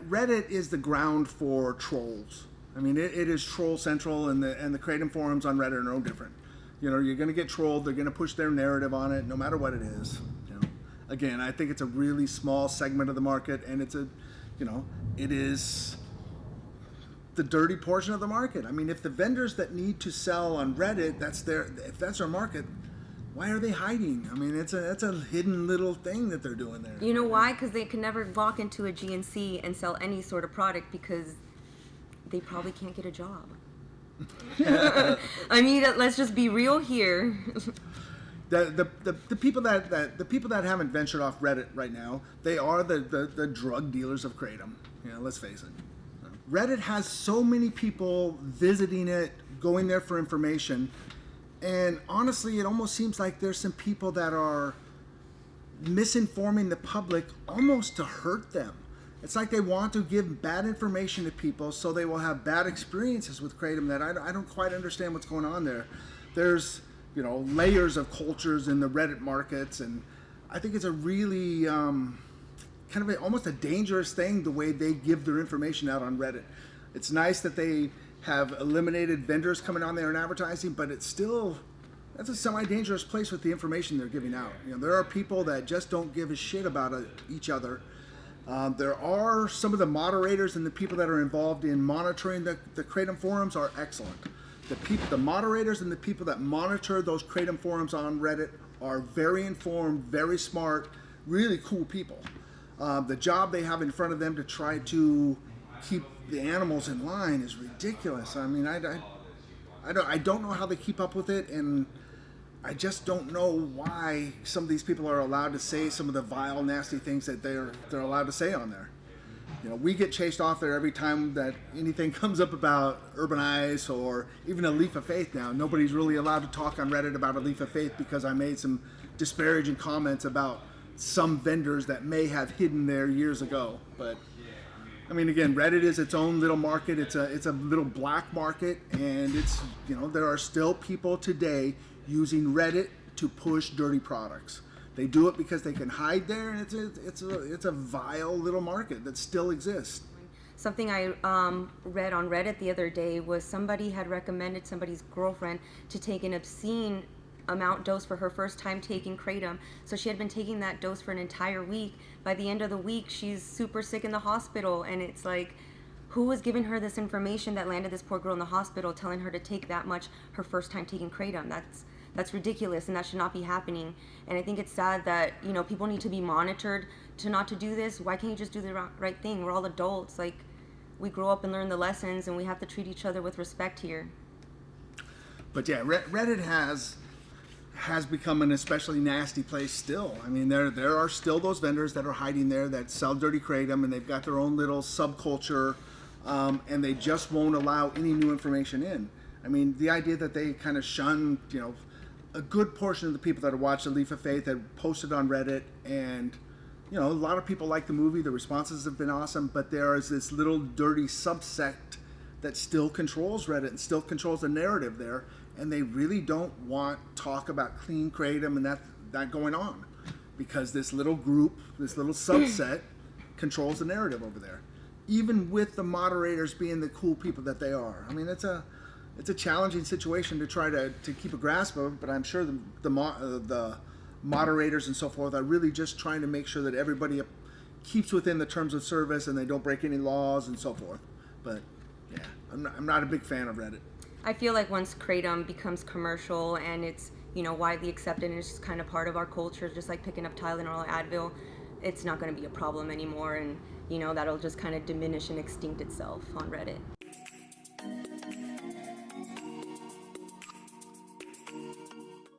Reddit is the ground for trolls. I mean, it is troll central, and the Kratom forums on Reddit are no different. You know, you're going to get trolled. They're going to push their narrative on it, no matter what it is. You know, again, I think it's a really small segment of the market, and it is the dirty portion of the market. I mean, if the vendors that need to sell on Reddit, if that's their market, why are they hiding? I mean, it's a hidden little thing that they're doing there. You know why? Because they can never walk into a GNC and sell any sort of product because they probably can't get a job. I mean, let's just be real here. The people that haven't ventured off Reddit right now, they are the drug dealers of Kratom. You know, let's face it. Reddit has so many people visiting it, going there for information, and honestly, it almost seems like there's some people that are misinforming the public almost to hurt them. It's like they want to give bad information to people so they will have bad experiences with Kratom that I don't quite understand what's going on there. There's, you know, layers of cultures in the Reddit markets, and I think it's a really kind of almost a dangerous thing the way they give their information out on Reddit. It's nice that they have eliminated vendors coming on there and advertising, but that's a semi-dangerous place with the information they're giving out. You know, there are people that just don't give a shit about each other. There are some of the moderators and the people that are involved in monitoring the Kratom forums are excellent. The moderators and the people that monitor those Kratom forums on Reddit are very informed, very smart, really cool people. The job they have in front of them to try to keep the animals in line is ridiculous. I mean, I don't know how they keep up with it, and I just don't know why some of these people are allowed to say some of the vile, nasty things that they're allowed to say on there. You know, we get chased off there every time that anything comes up about Urban Ice or even a Leaf of Faith now. Nobody's really allowed to talk on Reddit about a Leaf of Faith because I made some disparaging comments about some vendors that may have hidden there years ago. But I mean, again, Reddit is its own little market. It's a little black market, and it's, you know, there are still people today using Reddit to push dirty products. They do it because they can hide there, and it's a vile little market that still exists. Something I read on Reddit the other day was somebody had recommended somebody's girlfriend to take an obscene amount dose for her first time taking Kratom. So she had been taking that dose for an entire week. By the end of the week, she's super sick in the hospital, and it's like, who was giving her this information that landed this poor girl in the hospital, telling her to take that much her first time taking Kratom? That's ridiculous, and that should not be happening. And I think it's sad that, you know, people need to be monitored to not to do this. Why can't you just do the right thing? We're all adults. Like, we grow up and learn the lessons, and we have to treat each other with respect here. But yeah, Reddit has become an especially nasty place still. I mean, there are still those vendors that are hiding there that sell dirty Kratom, and they've got their own little subculture, and they just won't allow any new information in. I mean, the idea that they kind of shun, you know, a good portion of the people that have watched The Leaf of Faith have posted on Reddit, and, you know, a lot of people like the movie. The responses have been awesome, but there is this little dirty subsect that still controls Reddit and still controls the narrative there, and they really don't want talk about clean Kratom and that going on, because this little group, this little subset controls the narrative over there, even with the moderators being the cool people that they are. I mean, it's a challenging situation to try to keep a grasp of, but I'm sure the moderators and so forth are really just trying to make sure that everybody keeps within the terms of service and they don't break any laws and so forth. But yeah, I'm not a big fan of Reddit. I feel like once Kratom becomes commercial and it's, you know, widely accepted and it's just kind of part of our culture, just like picking up Tylenol or Advil, it's not going to be a problem anymore, and, you know, that'll just kind of diminish and extinct itself on Reddit.